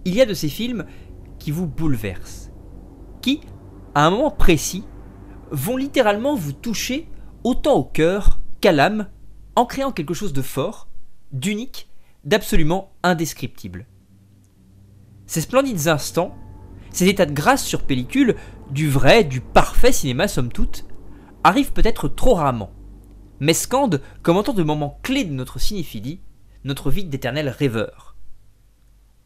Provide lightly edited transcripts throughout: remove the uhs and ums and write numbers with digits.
il y a de ces films qui vous bouleversent, qui, à un moment précis, vont littéralement vous toucher autant au cœur qu'à l'âme, en créant quelque chose de fort, d'unique, d'absolument indescriptible. Ces splendides instants, ces états de grâce sur pellicule, du vrai, du parfait cinéma somme toute, arrivent peut-être trop rarement, mais scandent comme autant de moments clés de notre cinéphilie, notre vie d'éternel rêveur.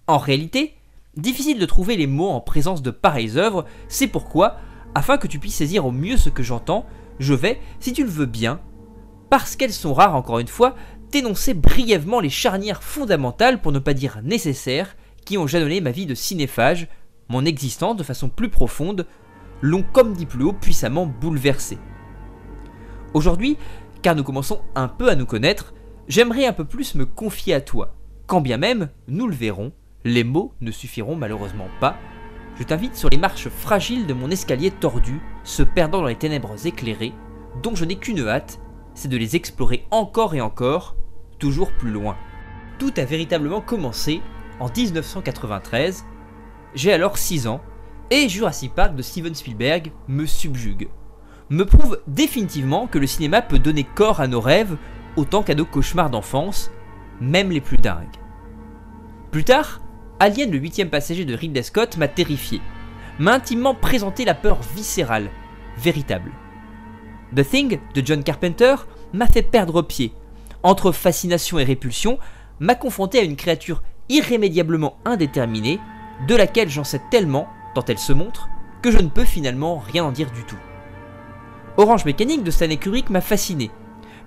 En réalité, difficile de trouver les mots en présence de pareilles œuvres, c'est pourquoi, afin que tu puisses saisir au mieux ce que j'entends, je vais, si tu le veux bien, parce qu'elles sont rares encore une fois, t'énoncer brièvement les charnières fondamentales, pour ne pas dire nécessaires, qui ont jalonné ma vie de cinéphage, mon existence de façon plus profonde, l'ont comme dit plus haut puissamment bouleversé. Aujourd'hui, car nous commençons un peu à nous connaître, j'aimerais un peu plus me confier à toi, quand bien même, nous le verrons, les mots ne suffiront malheureusement pas. Je t'invite sur les marches fragiles de mon escalier tordu, se perdant dans les ténèbres éclairées, dont je n'ai qu'une hâte, c'est de les explorer encore et encore, toujours plus loin. Tout a véritablement commencé en 1993, j'ai alors 6 ans, et Jurassic Park de Steven Spielberg me subjugue, me prouve définitivement que le cinéma peut donner corps à nos rêves autant qu'à nos cauchemars d'enfance, même les plus dingues. Plus tard, Alien le 8e passager de Ridley Scott m'a terrifié, m'a intimement présenté la peur viscérale, véritable. The Thing de John Carpenter m'a fait perdre pied, entre fascination et répulsion, m'a confronté à une créature irrémédiablement indéterminée, de laquelle j'en sais tellement, tant elle se montre, que je ne peux finalement rien en dire du tout. Orange Mécanique de Stanley Kubrick m'a fasciné,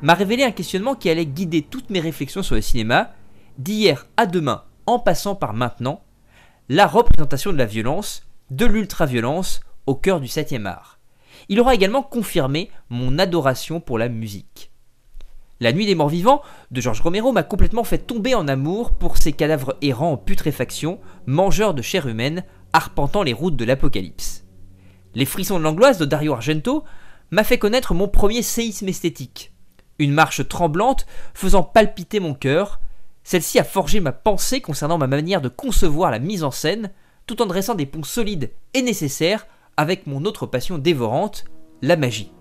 m'a révélé un questionnement qui allait guider toutes mes réflexions sur le cinéma, d'hier à demain en passant par maintenant, la représentation de la violence, de l'ultra-violence au cœur du 7e art. Il aura également confirmé mon adoration pour la musique. La Nuit des Morts Vivants de George Romero m'a complètement fait tomber en amour pour ces cadavres errants en putréfaction, mangeurs de chair humaine, arpentant les routes de l'apocalypse. Les Frissons de l'Angloise de Dario Argento m'a fait connaître mon premier séisme esthétique, une marche tremblante faisant palpiter mon cœur. Celle-ci a forgé ma pensée concernant ma manière de concevoir la mise en scène, tout en dressant des ponts solides et nécessaires avec mon autre passion dévorante, la magie.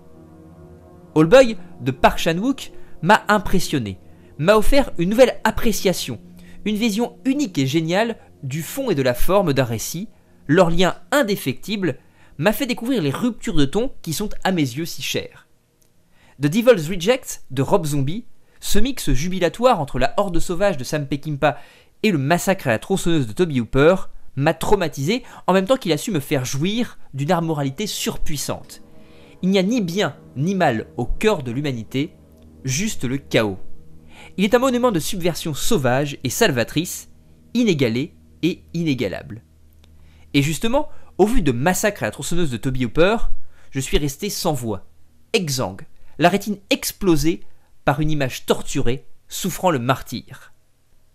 Oldboy de Park Chan-wook m'a impressionné, m'a offert une nouvelle appréciation, une vision unique et géniale du fond et de la forme d'un récit, leur lien indéfectible m'a fait découvrir les ruptures de ton qui sont à mes yeux si chères. The Devil's Reject de Rob Zombie, ce mix jubilatoire entre la horde sauvage de Sam Peckinpah et le massacre à la tronçonneuse de Toby Hooper m'a traumatisé en même temps qu'il a su me faire jouir d'une amoralité surpuissante. Il n'y a ni bien ni mal au cœur de l'humanité, juste le chaos. Il est un monument de subversion sauvage et salvatrice, inégalé et inégalable. Et justement, au vu de Massacre à la tronçonneuse de Toby Hooper, je suis resté sans voix, exsangue, la rétine explosée par une image torturée, souffrant le martyre.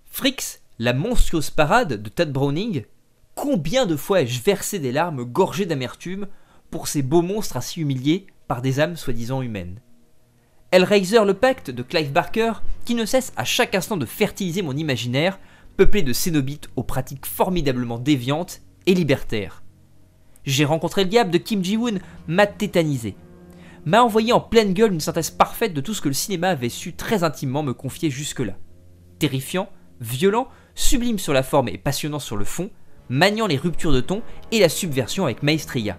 Fricks, la monstrueuse parade de Todd Browning, combien de fois ai-je versé des larmes gorgées d'amertume pour ces beaux monstres ainsi humiliés par des âmes soi-disant humaines. Hellraiser le pacte de Clive Barker, qui ne cesse à chaque instant de fertiliser mon imaginaire, peuplé de cénobites aux pratiques formidablement déviantes et libertaires. J'ai rencontré le diable de Kim Ji-woon, m'a tétanisé, m'a envoyé en pleine gueule une synthèse parfaite de tout ce que le cinéma avait su très intimement me confier jusque-là. Terrifiant, violent, sublime sur la forme et passionnant sur le fond, maniant les ruptures de ton et la subversion avec maestria.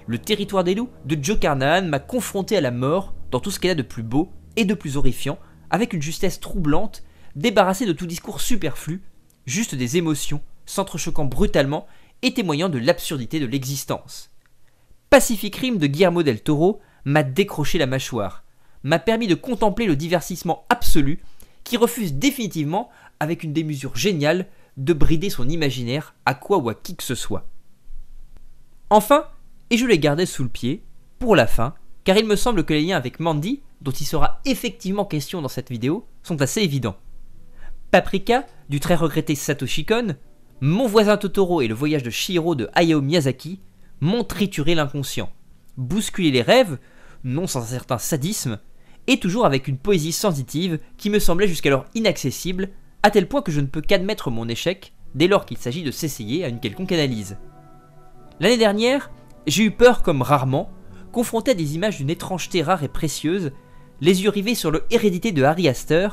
Le Territoire des loups de Joe Carnahan m'a confronté à la mort dans tout ce qu'elle a de plus beau et de plus horrifiant, avec une justesse troublante, débarrassée de tout discours superflu, juste des émotions, s'entrechoquant brutalement et témoignant de l'absurdité de l'existence. Pacific Rim de Guillermo del Toro m'a décroché la mâchoire, m'a permis de contempler le divertissement absolu qui refuse définitivement, avec une démesure géniale, de brider son imaginaire à quoi ou à qui que ce soit. Enfin, et je l'ai gardé sous le pied, pour la fin, car il me semble que les liens avec Mandy, dont il sera effectivement question dans cette vidéo, sont assez évidents. Paprika, du très regretté Satoshi Kon, Mon voisin Totoro et le voyage de Chihiro de Hayao Miyazaki m'ont trituré l'inconscient, bousculé les rêves, non sans un certain sadisme, et toujours avec une poésie sensitive qui me semblait jusqu'alors inaccessible, à tel point que je ne peux qu'admettre mon échec dès lors qu'il s'agit de s'essayer à une quelconque analyse. L'année dernière, j'ai eu peur comme rarement, confronté à des images d'une étrangeté rare et précieuse, les yeux rivés sur le Hérédité de Ari Aster,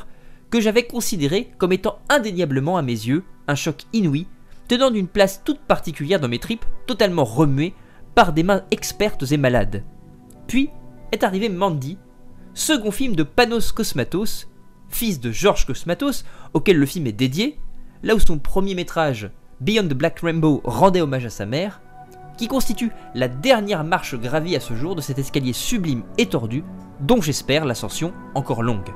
que j'avais considéré comme étant indéniablement à mes yeux un choc inouï, tenant d'une place toute particulière dans mes tripes, totalement remuées par des mains expertes et malades. Puis est arrivé Mandy, second film de Panos Cosmatos, fils de George Cosmatos, auquel le film est dédié, là où son premier métrage, Beyond the Black Rainbow, rendait hommage à sa mère, qui constitue la dernière marche gravie à ce jour de cet escalier sublime et tordu, dont j'espère l'ascension encore longue.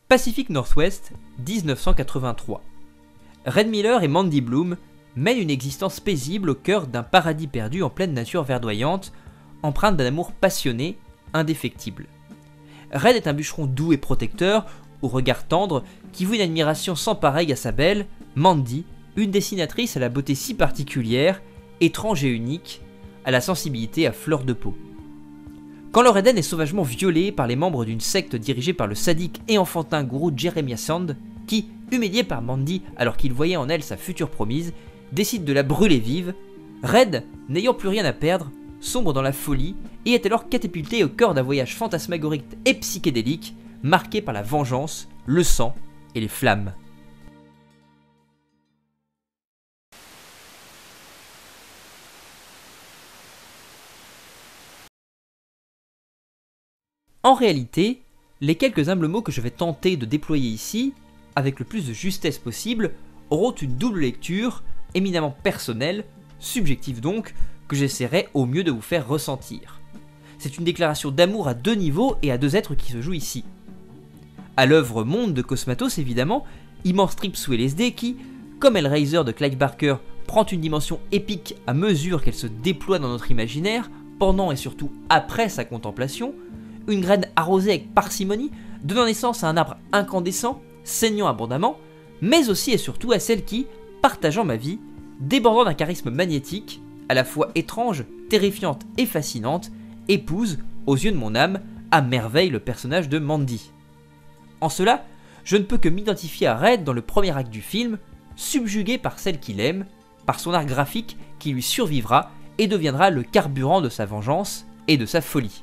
Pacific Northwest, 1983. Red Miller et Mandy Bloom mènent une existence paisible au cœur d'un paradis perdu en pleine nature verdoyante, empreinte d'un amour passionné, indéfectible. Red est un bûcheron doux et protecteur, au regard tendre, qui voue une admiration sans pareille à sa belle, Mandy, une dessinatrice à la beauté si particulière, étrange et unique, à la sensibilité à fleur de peau. Quand leur Eden est sauvagement violée par les membres d'une secte dirigée par le sadique et enfantin gourou Jeremiah Sand, qui, humilié par Mandy alors qu'il voyait en elle sa future promise, décide de la brûler vive, Red, n'ayant plus rien à perdre, sombre dans la folie et est alors catapulté au cœur d'un voyage fantasmagorique et psychédélique, marqué par la vengeance, le sang et les flammes. En réalité, les quelques humbles mots que je vais tenter de déployer ici, avec le plus de justesse possible, auront une double lecture, éminemment personnelle, subjective donc, que j'essaierai au mieux de vous faire ressentir. C'est une déclaration d'amour à deux niveaux et à deux êtres qui se joue ici. À l'œuvre Monde de Cosmatos évidemment, immense trip sous LSD qui, comme Hellraiser de Clive Barker, prend une dimension épique à mesure qu'elle se déploie dans notre imaginaire, pendant et surtout après sa contemplation, une graine arrosée avec parcimonie, donnant naissance à un arbre incandescent, saignant abondamment, mais aussi et surtout à celle qui, partageant ma vie, débordant d'un charisme magnétique, à la fois étrange, terrifiante et fascinante, épouse, aux yeux de mon âme, à merveille le personnage de Mandy. En cela, je ne peux que m'identifier à Red dans le premier acte du film, subjugué par celle qu'il aime, par son art graphique qui lui survivra et deviendra le carburant de sa vengeance et de sa folie.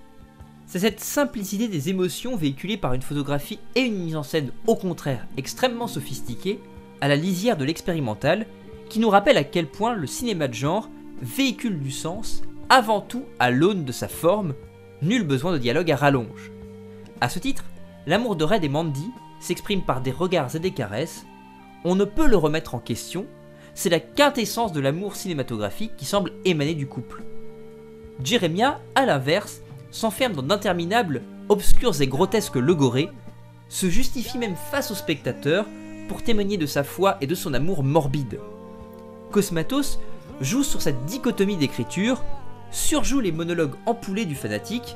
C'est cette simplicité des émotions véhiculée par une photographie et une mise en scène au contraire extrêmement sophistiquée, à la lisière de l'expérimental, qui nous rappelle à quel point le cinéma de genre véhicule du sens avant tout à l'aune de sa forme, nul besoin de dialogue à rallonge. A ce titre, l'amour de Red et Mandy s'exprime par des regards et des caresses, on ne peut le remettre en question, c'est la quintessence de l'amour cinématographique qui semble émaner du couple. Jeremiah, à l'inverse, s'enferme dans d'interminables, obscurs et grotesques logorées, se justifie même face au spectateur pour témoigner de sa foi et de son amour morbide. Cosmatos joue sur cette dichotomie d'écriture, surjoue les monologues empoulés du fanatique,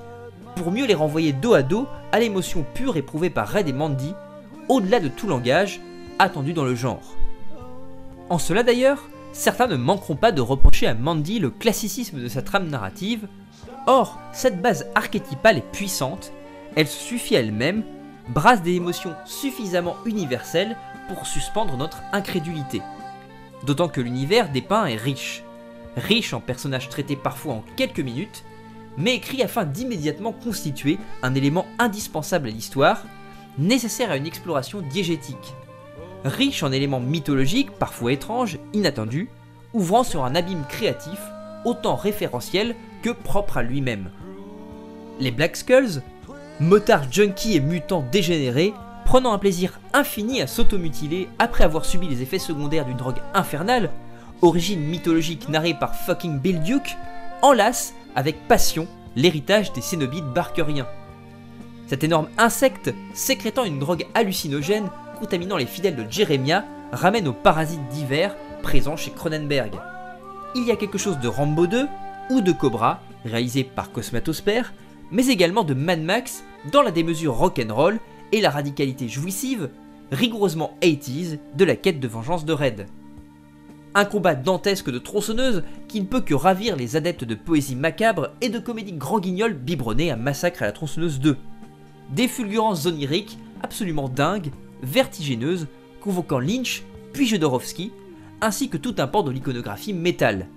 pour mieux les renvoyer dos à dos à l'émotion pure éprouvée par Red et Mandy, au-delà de tout langage, attendu dans le genre. En cela d'ailleurs, certains ne manqueront pas de reprocher à Mandy le classicisme de sa trame narrative. Or, cette base archétypale est puissante, elle se suffit à elle-même, brasse des émotions suffisamment universelles pour suspendre notre incrédulité. D'autant que l'univers dépeint est riche. Riche en personnages traités parfois en quelques minutes, mais écrits afin d'immédiatement constituer un élément indispensable à l'histoire, nécessaire à une exploration diégétique. Riche en éléments mythologiques, parfois étranges, inattendus, ouvrant sur un abîme créatif, autant référentiel que propre à lui-même. Les Black Skulls, motards junkies et mutants dégénérés, prenant un plaisir infini à s'automutiler après avoir subi les effets secondaires d'une drogue infernale, origine mythologique narrée par fucking Bill Duke, enlacent avec passion l'héritage des Cénobites barkeriens. Cet énorme insecte, sécrétant une drogue hallucinogène, contaminant les fidèles de Jeremiah, ramène aux parasites divers présents chez Cronenberg. Il y a quelque chose de Rambo 2 ou de Cobra, réalisé par Cosmatos Père, mais également de Mad Max dans la démesure rock'n'roll et la radicalité jouissive, rigoureusement 80s, de la quête de vengeance de Red. Un combat dantesque de tronçonneuses qui ne peut que ravir les adeptes de poésie macabre et de comédie grand guignol biberonné à Massacre à la tronçonneuse 2. Des fulgurances oniriques absolument dingues, vertigineuses, convoquant Lynch puis Jodorowsky, ainsi que tout un pan de l'iconographie métal.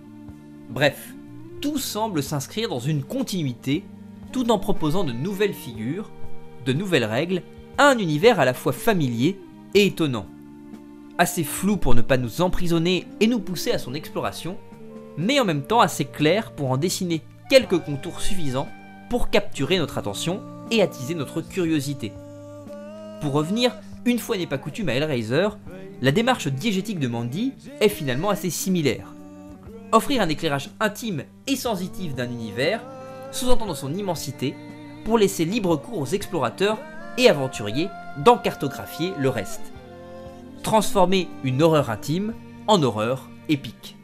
Bref, tout semble s'inscrire dans une continuité, tout en proposant de nouvelles figures, de nouvelles règles, à un univers à la fois familier et étonnant. Assez flou pour ne pas nous emprisonner et nous pousser à son exploration, mais en même temps assez clair pour en dessiner quelques contours suffisants pour capturer notre attention et attiser notre curiosité. Pour revenir, une fois n'est pas coutume à Hellraiser, la démarche diégétique de Mandy est finalement assez similaire. Offrir un éclairage intime et sensitif d'un univers, sous-entendant son immensité, pour laisser libre cours aux explorateurs et aventuriers d'en cartographier le reste. Transformer une horreur intime en horreur épique.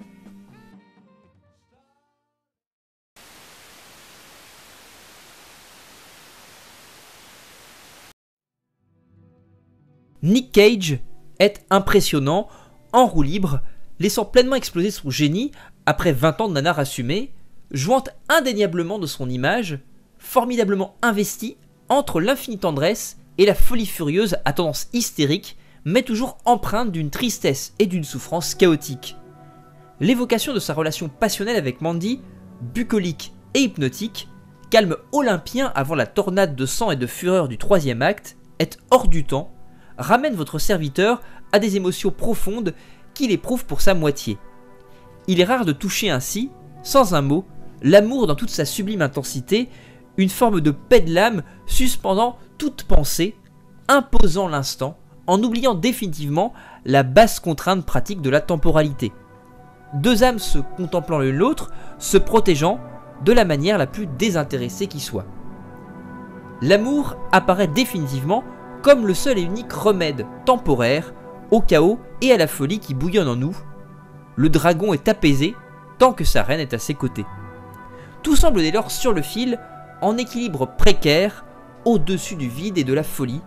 Nick Cage est impressionnant, en roue libre, laissant pleinement exploser son génie après 20 ans de nanar assumé, jouant indéniablement de son image, formidablement investi entre l'infinie tendresse et la folie furieuse à tendance hystérique, mais toujours empreinte d'une tristesse et d'une souffrance chaotique. L'évocation de sa relation passionnelle avec Mandy, bucolique et hypnotique, calme olympien avant la tornade de sang et de fureur du troisième acte, est hors du temps, ramène votre serviteur à des émotions profondes qu'il éprouve pour sa moitié. Il est rare de toucher ainsi, sans un mot, l'amour dans toute sa sublime intensité, une forme de paix de l'âme suspendant toute pensée, imposant l'instant, en oubliant définitivement la basse contrainte pratique de la temporalité. Deux âmes se contemplant l'une l'autre, se protégeant de la manière la plus désintéressée qui soit. L'amour apparaît définitivement comme le seul et unique remède temporaire au chaos et à la folie qui bouillonne en nous. Le dragon est apaisé tant que sa reine est à ses côtés. Tout semble dès lors sur le fil, en équilibre précaire, au-dessus du vide et de la folie.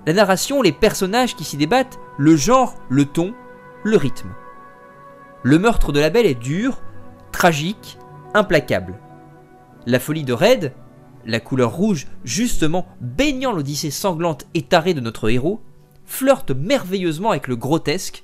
La narration, les personnages qui s'y débattent, le genre, le ton, le rythme. Le meurtre de la belle est dur, tragique, implacable. La folie de Red, la couleur rouge justement baignant l'odyssée sanglante et tarée de notre héros, flirte merveilleusement avec le grotesque.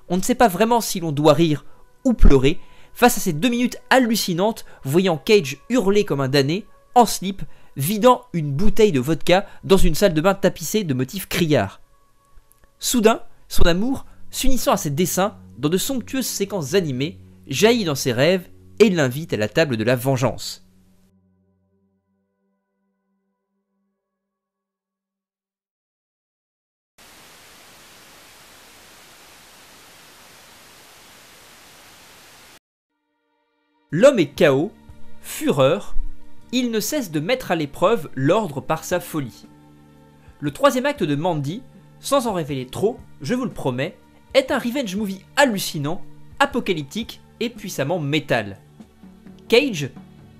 On ne sait pas vraiment si l'on doit rire ou pleurer face à ces 2 minutes hallucinantes voyant Cage hurler comme un damné, en slip, vidant une bouteille de vodka dans une salle de bain tapissée de motifs criards. Soudain, son amour, s'unissant à ses dessins dans de somptueuses séquences animées, jaillit dans ses rêves et l'invite à la table de la vengeance. L'homme est chaos, fureur, il ne cesse de mettre à l'épreuve l'ordre par sa folie. Le troisième acte de Mandy, sans en révéler trop, je vous le promets, est un revenge movie hallucinant, apocalyptique et puissamment métal. Cage,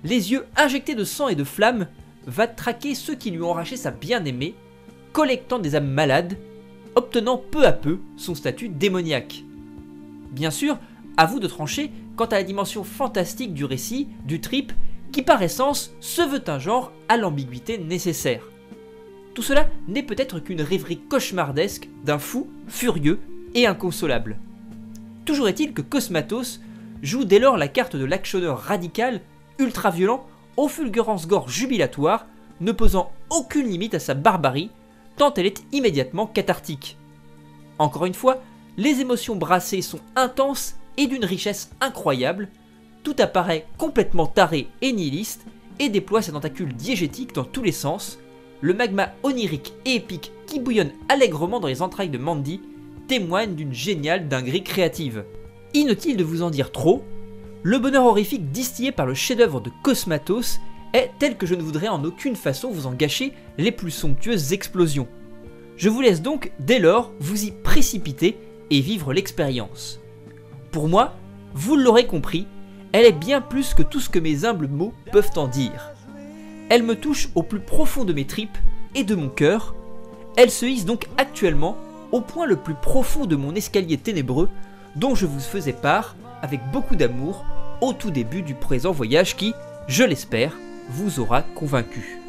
les yeux injectés de sang et de flammes, va traquer ceux qui lui ont arraché sa bien-aimée, collectant des âmes malades, obtenant peu à peu son statut démoniaque. Bien sûr, à vous de trancher quant à la dimension fantastique du récit, du trip, qui par essence se veut un genre à l'ambiguïté nécessaire. Tout cela n'est peut-être qu'une rêverie cauchemardesque d'un fou, furieux et inconsolable. Toujours est-il que Cosmatos joue dès lors la carte de l'actionneur radical, ultra-violent, aux fulgurances gore jubilatoires, ne posant aucune limite à sa barbarie, tant elle est immédiatement cathartique. Encore une fois, les émotions brassées sont intenses et d'une richesse incroyable, tout apparaît complètement taré et nihiliste et déploie ses tentacules diégétiques dans tous les sens. Le magma onirique et épique qui bouillonne allègrement dans les entrailles de Mandy témoigne d'une géniale dinguerie créative. Inutile de vous en dire trop, le bonheur horrifique distillé par le chef-d'œuvre de Cosmatos est tel que je ne voudrais en aucune façon vous en gâcher les plus somptueuses explosions. Je vous laisse donc dès lors vous y précipiter et vivre l'expérience. Pour moi, vous l'aurez compris, elle est bien plus que tout ce que mes humbles mots peuvent en dire. Elle me touche au plus profond de mes tripes et de mon cœur. Elle se hisse donc actuellement au point le plus profond de mon escalier ténébreux, dont je vous faisais part avec beaucoup d'amour au tout début du présent voyage qui, je l'espère, vous aura convaincu.